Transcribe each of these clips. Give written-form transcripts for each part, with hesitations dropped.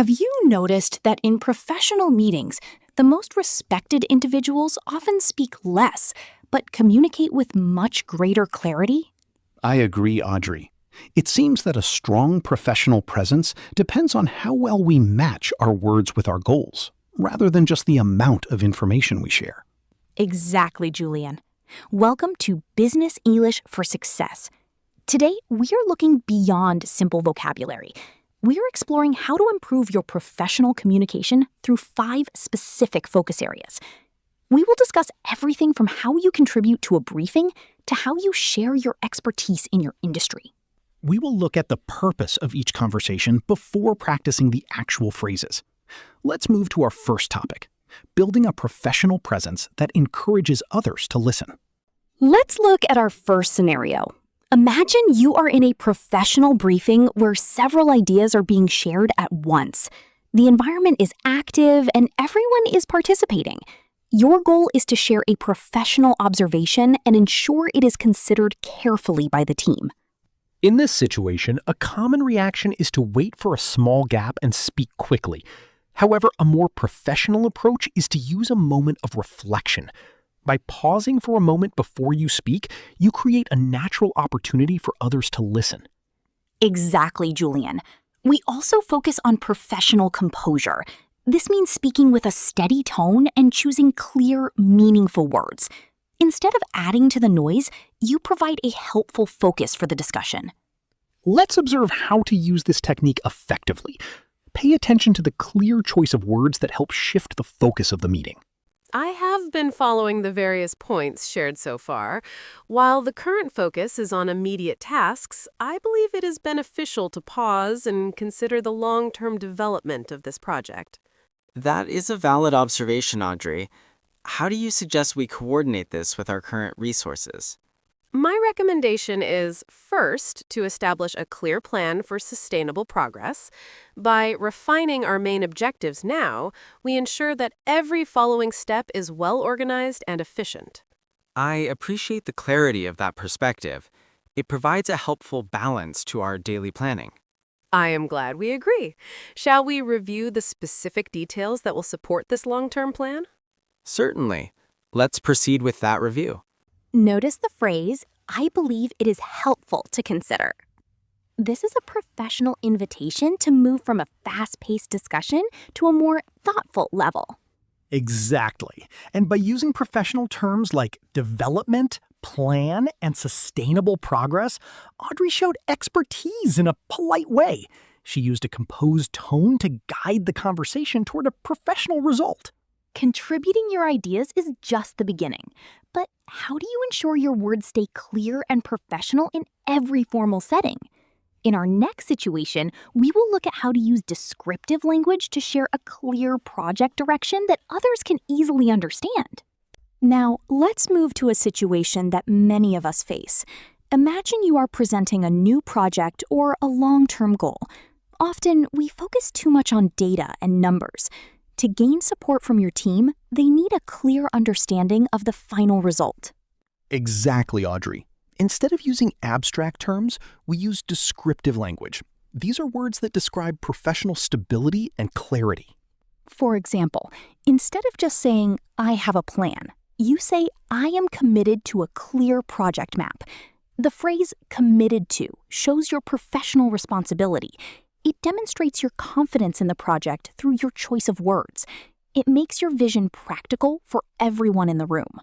Have you noticed that in professional meetings, the most respected individuals often speak less, but communicate with much greater clarity? I agree, Audrey. It seems that a strong professional presence depends on how well we match our words with our goals, rather than just the amount of information we share. Exactly, Julian. Welcome to Business English for Success. Today, we are looking beyond simple vocabulary. We are exploring how to improve your professional communication through 5 specific focus areas. We will discuss everything from how you contribute to a briefing to how you share your expertise in your industry. We will look at the purpose of each conversation before practicing the actual phrases. Let's move to our first topic, building a professional presence that encourages others to listen. Let's look at our first scenario. Imagine you are in a professional briefing where several ideas are being shared at once. The environment is active and everyone is participating. Your goal is to share a professional observation and ensure it is considered carefully by the team. In this situation, a common reaction is to wait for a small gap and speak quickly. However, a more professional approach is to use a moment of reflection. By pausing for a moment before you speak, you create a natural opportunity for others to listen. Exactly, Julian. We also focus on professional composure. This means speaking with a steady tone and choosing clear, meaningful words. Instead of adding to the noise, you provide a helpful focus for the discussion. Let's observe how to use this technique effectively. Pay attention to the clear choice of words that help shift the focus of the meeting. I have been following the various points shared so far. While the current focus is on immediate tasks, I believe it is beneficial to pause and consider the long-term development of this project. That is a valid observation, Audrey. How do you suggest we coordinate this with our current resources? My recommendation is, first, to establish a clear plan for sustainable progress. By refining our main objectives now, we ensure that every following step is well-organized and efficient. I appreciate the clarity of that perspective. It provides a helpful balance to our daily planning. I am glad we agree. Shall we review the specific details that will support this long-term plan? Certainly. Let's proceed with that review. Notice the phrase, "I believe it is helpful to consider." This is a professional invitation to move from a fast-paced discussion to a more thoughtful level. Exactly. And by using professional terms like development, plan, and sustainable progress, Audrey showed expertise in a polite way. She used a composed tone to guide the conversation toward a professional result. Contributing your ideas is just the beginning. But how do you ensure your words stay clear and professional in every formal setting? In our next situation, we will look at how to use descriptive language to share a clear project direction that others can easily understand. Now, let's move to a situation that many of us face. Imagine you are presenting a new project or a long-term goal. Often, we focus too much on data and numbers. To gain support from your team, they need a clear understanding of the final result. Exactly, Audrey. Instead of using abstract terms, we use descriptive language. These are words that describe professional stability and clarity. For example, instead of just saying, "I have a plan," you say, "I am committed to a clear project map." The phrase "committed to" shows your professional responsibility. It demonstrates your confidence in the project through your choice of words. It makes your vision practical for everyone in the room.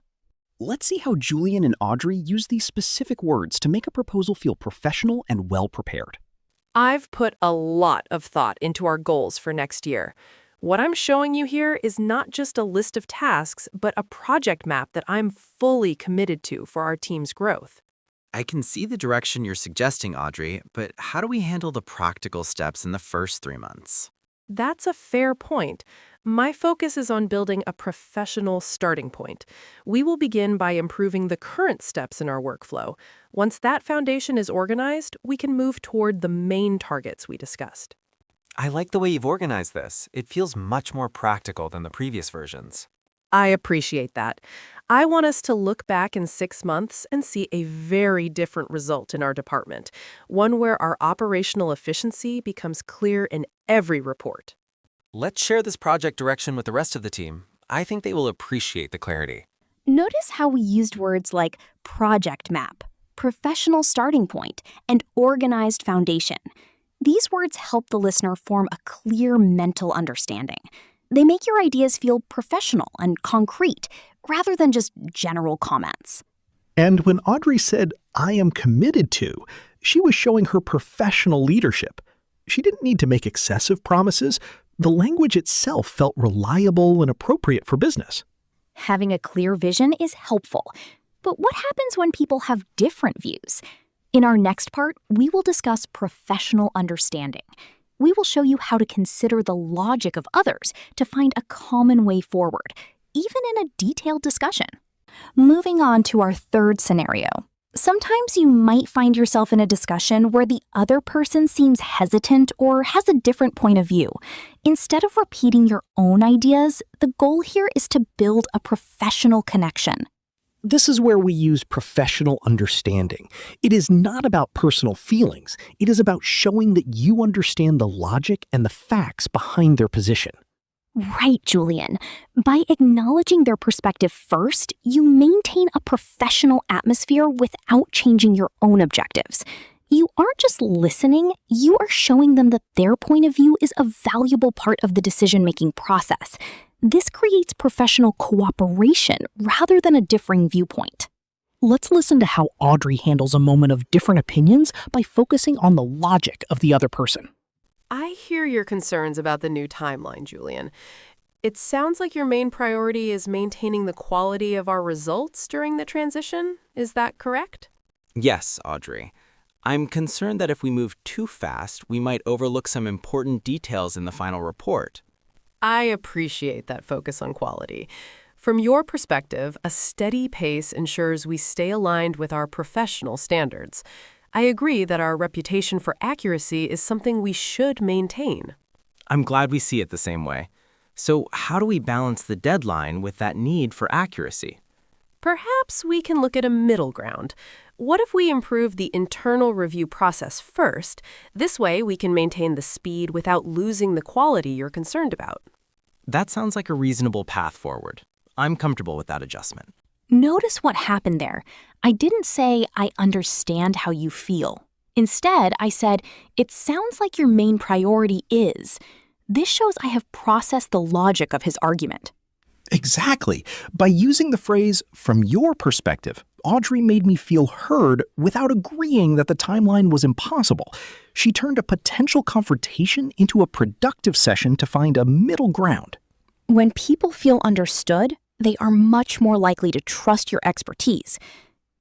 Let's see how Julian and Audrey use these specific words to make a proposal feel professional and well-prepared. I've put a lot of thought into our goals for next year. What I'm showing you here is not just a list of tasks, but a project map that I'm fully committed to for our team's growth. I can see the direction you're suggesting, Audrey, but how do we handle the practical steps in the first 3 months? That's a fair point. My focus is on building a professional starting point. We will begin by improving the current steps in our workflow. Once that foundation is organized, we can move toward the main targets we discussed. I like the way you've organized this. It feels much more practical than the previous versions. I appreciate that. I want us to look back in 6 months and see a very different result in our department, one where our operational efficiency becomes clear in every report. Let's share this project direction with the rest of the team. I think they will appreciate the clarity. Notice how we used words like project map, professional starting point, and organized foundation. These words help the listener form a clear mental understanding. They make your ideas feel professional and concrete, rather than just general comments. And when Audrey said, "I am committed to," she was showing her professional leadership. She didn't need to make excessive promises. The language itself felt reliable and appropriate for business. Having a clear vision is helpful, but what happens when people have different views? In our next part, we will discuss professional understanding. We will show you how to consider the logic of others to find a common way forward, even in a detailed discussion. Moving on to our third scenario. Sometimes you might find yourself in a discussion where the other person seems hesitant or has a different point of view. Instead of repeating your own ideas, the goal here is to build a professional connection. This is where we use professional understanding. It is not about personal feelings. It is about showing that you understand the logic and the facts behind their position. Right, Julian. By acknowledging their perspective first, you maintain a professional atmosphere without changing your own objectives. You aren't just listening, you are showing them that their point of view is a valuable part of the decision-making process. This creates professional cooperation rather than a differing viewpoint. Let's listen to how Audrey handles a moment of different opinions by focusing on the logic of the other person. I hear your concerns about the new timeline, Julian. It sounds like your main priority is maintaining the quality of our results during the transition. Is that correct? Yes, Audrey. I'm concerned that if we move too fast, we might overlook some important details in the final report. I appreciate that focus on quality. From your perspective, a steady pace ensures we stay aligned with our professional standards. I agree that our reputation for accuracy is something we should maintain. I'm glad we see it the same way. So how do we balance the deadline with that need for accuracy? Perhaps we can look at a middle ground. What if we improve the internal review process first? This way we can maintain the speed without losing the quality you're concerned about. That sounds like a reasonable path forward. I'm comfortable with that adjustment. Notice what happened there. I didn't say, "I understand how you feel." Instead, I said, "It sounds like your main priority is." This shows I have processed the logic of his argument. Exactly. By using the phrase, "from your perspective," Audrey made me feel heard without agreeing that the timeline was impossible. She turned a potential confrontation into a productive session to find a middle ground. When people feel understood, they are much more likely to trust your expertise.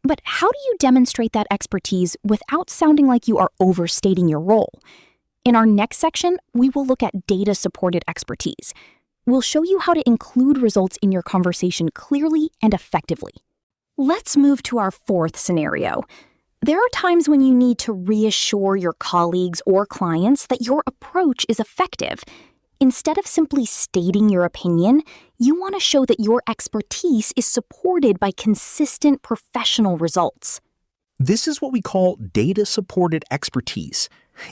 But how do you demonstrate that expertise without sounding like you are overstating your role? In our next section, we will look at data-supported expertise. We'll show you how to include results in your conversation clearly and effectively. Let's move to our fourth scenario. There are times when you need to reassure your colleagues or clients that your approach is effective. Instead of simply stating your opinion, you want to show that your expertise is supported by consistent professional results. This is what we call data-supported expertise.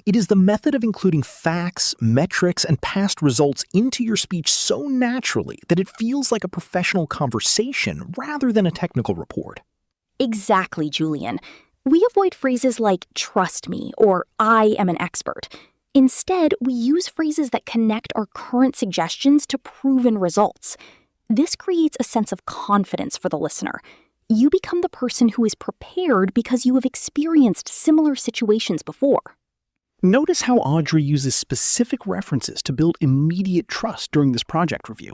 It is the method of including facts, metrics, and past results into your speech so naturally that it feels like a professional conversation rather than a technical report. Exactly, Julian. We avoid phrases like "trust me" or "I am an expert." Instead, we use phrases that connect our current suggestions to proven results. This creates a sense of confidence for the listener. You become the person who is prepared because you have experienced similar situations before. Notice how Audrey uses specific references to build immediate trust during this project review.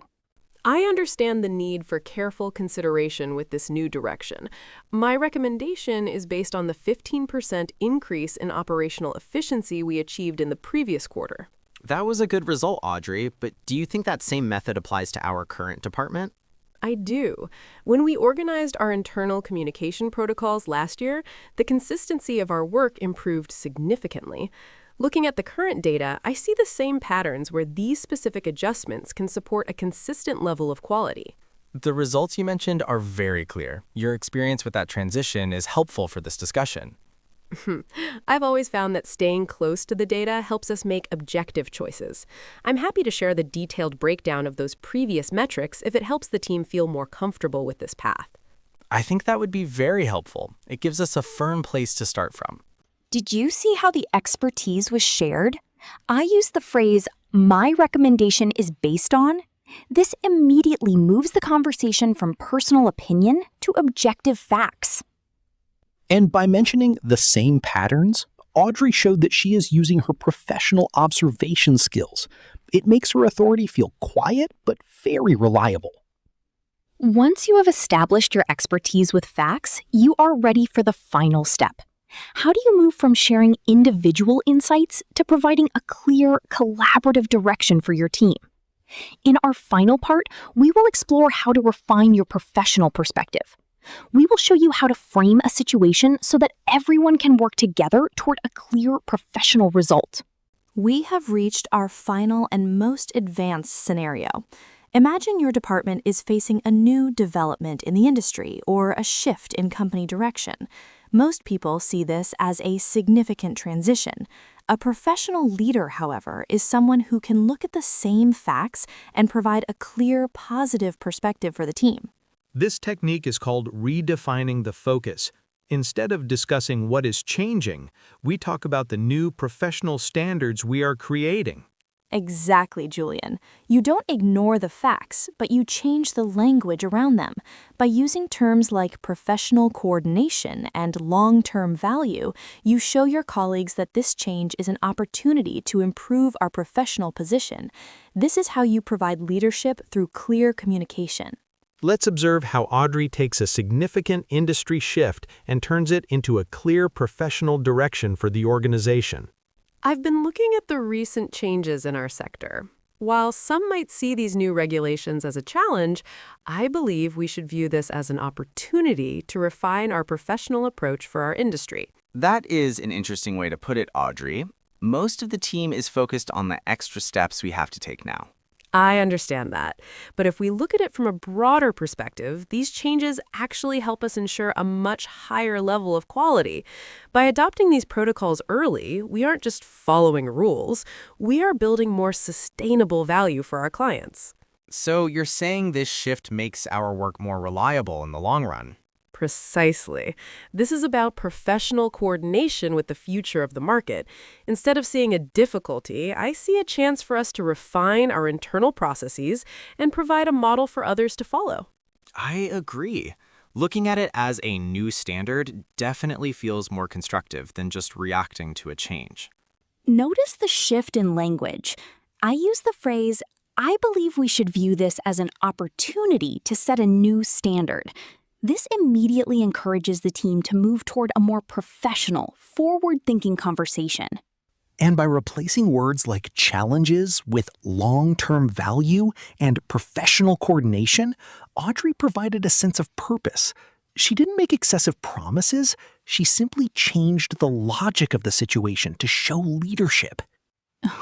I understand the need for careful consideration with this new direction. My recommendation is based on the 15% increase in operational efficiency we achieved in the previous quarter. That was a good result, Audrey, but do you think that same method applies to our current department? I do. When we organized our internal communication protocols last year, the consistency of our work improved significantly. Looking at the current data, I see the same patterns where these specific adjustments can support a consistent level of quality. The results you mentioned are very clear. Your experience with that transition is helpful for this discussion. I've always found that staying close to the data helps us make objective choices. I'm happy to share the detailed breakdown of those previous metrics if it helps the team feel more comfortable with this path. I think that would be very helpful. It gives us a firm place to start from. Did you see how the expertise was shared? I used the phrase, "my recommendation is based on." This immediately moves the conversation from personal opinion to objective facts. And by mentioning the same patterns, Audrey showed that she is using her professional observation skills. It makes her authority feel quiet but very reliable. Once you have established your expertise with facts, you are ready for the final step. How do you move from sharing individual insights to providing a clear, collaborative direction for your team? In our final part, we will explore how to refine your professional perspective. We will show you how to frame a situation so that everyone can work together toward a clear professional result. We have reached our final and most advanced scenario. Imagine your department is facing a new development in the industry or a shift in company direction. Most people see this as a significant transition. A professional leader, however, is someone who can look at the same facts and provide a clear, positive perspective for the team. This technique is called redefining the focus. Instead of discussing what is changing, we talk about the new professional standards we are creating. Exactly, Julian. You don't ignore the facts, but you change the language around them. By using terms like professional coordination and long-term value, you show your colleagues that this change is an opportunity to improve our professional position. This is how you provide leadership through clear communication. Let's observe how Audrey takes a significant industry shift and turns it into a clear professional direction for the organization. I've been looking at the recent changes in our sector. While some might see these new regulations as a challenge, I believe we should view this as an opportunity to refine our professional approach for our industry. That is an interesting way to put it, Audrey. Most of the team is focused on the extra steps we have to take now. I understand that. But if we look at it from a broader perspective, these changes actually help us ensure a much higher level of quality. By adopting these protocols early, we aren't just following rules, we are building more sustainable value for our clients. So you're saying this shift makes our work more reliable in the long run? Precisely. This is about professional coordination with the future of the market. Instead of seeing a difficulty, I see a chance for us to refine our internal processes and provide a model for others to follow. I agree. Looking at it as a new standard definitely feels more constructive than just reacting to a change. Notice the shift in language. I use the phrase, "I believe we should view this as an opportunity to set a new standard." This immediately encourages the team to move toward a more professional, forward-thinking conversation. And by replacing words like challenges with long-term value and professional coordination, Audrey provided a sense of purpose. She didn't make excessive promises, she simply changed the logic of the situation to show leadership.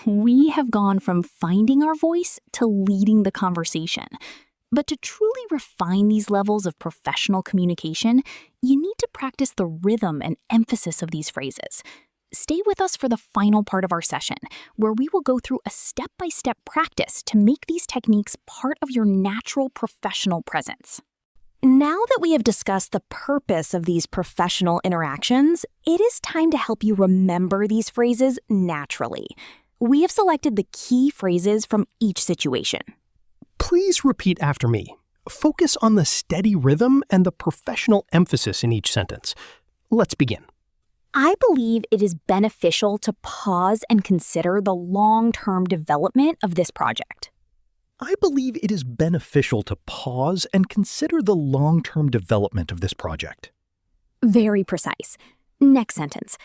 We have gone from finding our voice to leading the conversation. But to truly refine these levels of professional communication, you need to practice the rhythm and emphasis of these phrases. Stay with us for the final part of our session, where we will go through a step-by-step practice to make these techniques part of your natural professional presence. Now that we have discussed the purpose of these professional interactions, it is time to help you remember these phrases naturally. We have selected the key phrases from each situation. Please repeat after me. Focus on the steady rhythm and the professional emphasis in each sentence. Let's begin. I believe it is beneficial to pause and consider the long-term development of this project. I believe it is beneficial to pause and consider the long-term development of this project. Very precise. Next sentence.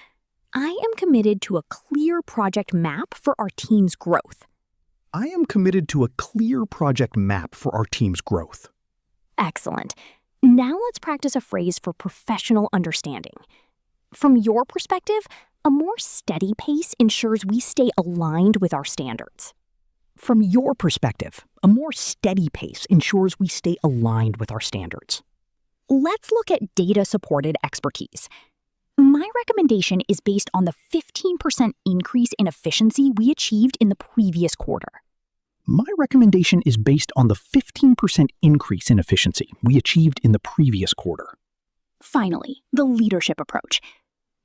I am committed to a clear project map for our team's growth. I am committed to a clear project map for our team's growth. Excellent. Now let's practice a phrase for professional understanding. From your perspective, a more steady pace ensures we stay aligned with our standards. From your perspective, a more steady pace ensures we stay aligned with our standards. Let's look at data-supported expertise. My recommendation is based on the 15% increase in efficiency we achieved in the previous quarter. My recommendation is based on the 15% increase in efficiency we achieved in the previous quarter. Finally, the leadership approach.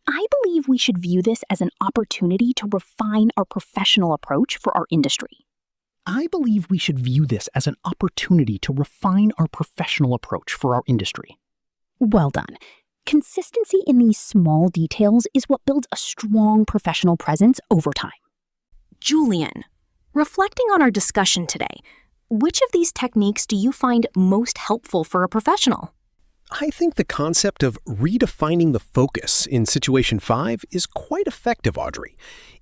I believe we should view this as an opportunity to refine our professional approach for our industry. I believe we should view this as an opportunity to refine our professional approach for our industry. Well done. Consistency in these small details is what builds a strong professional presence over time. Julian, reflecting on our discussion today, which of these techniques do you find most helpful for a professional? I think the concept of redefining the focus in Situation 5 is quite effective, Audrey.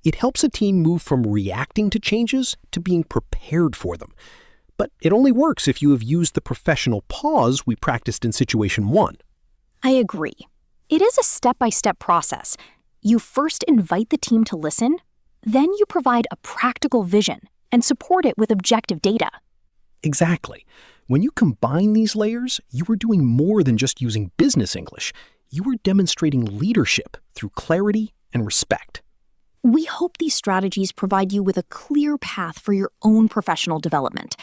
It helps a team move from reacting to changes to being prepared for them. But it only works if you have used the professional pause we practiced in Situation 1. I agree. It is a step-by-step process. You first invite the team to listen, then you provide a practical vision and support it with objective data. Exactly. When you combine these layers, you are doing more than just using business English. You are demonstrating leadership through clarity and respect. We hope these strategies provide you with a clear path for your own professional development.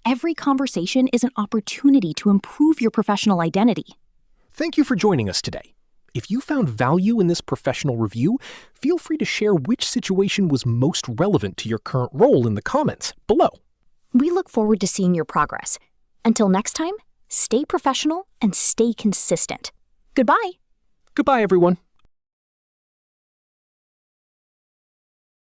Every conversation is an opportunity to improve your professional identity. Thank you for joining us today. If you found value in this professional review, feel free to share which situation was most relevant to your current role in the comments below. We look forward to seeing your progress. Until next time, stay professional and stay consistent. Goodbye. Goodbye, everyone.